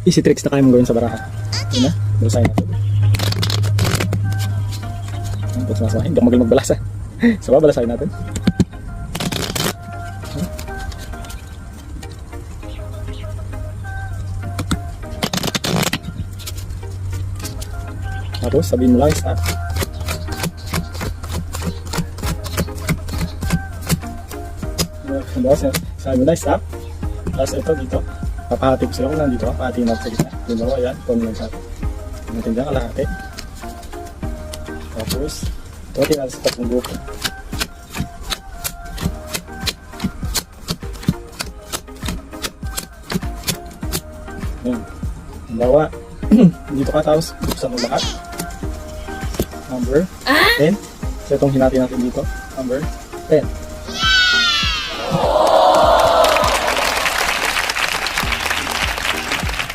easy tricks na kaya mong gawin sa baraha. Yun na, balasahin natin. Tapos masahin, hindi ako magaling magbalasa. So balasahin natin. Tapos sabihin mo lang stop. Sabi mo na stop. Tapos ito dito, papahati ko sila kung nandito ka, pahati natin sa gitna. Diba, ayan, kung lang sa atin. Natin dyan, kalahati. Tapos, ito natin sa tatlong grupo. Ayan. Halimbawa, dito ka tapos buksan mo lahat. Number 10. So itong hinati natin dito, number 10.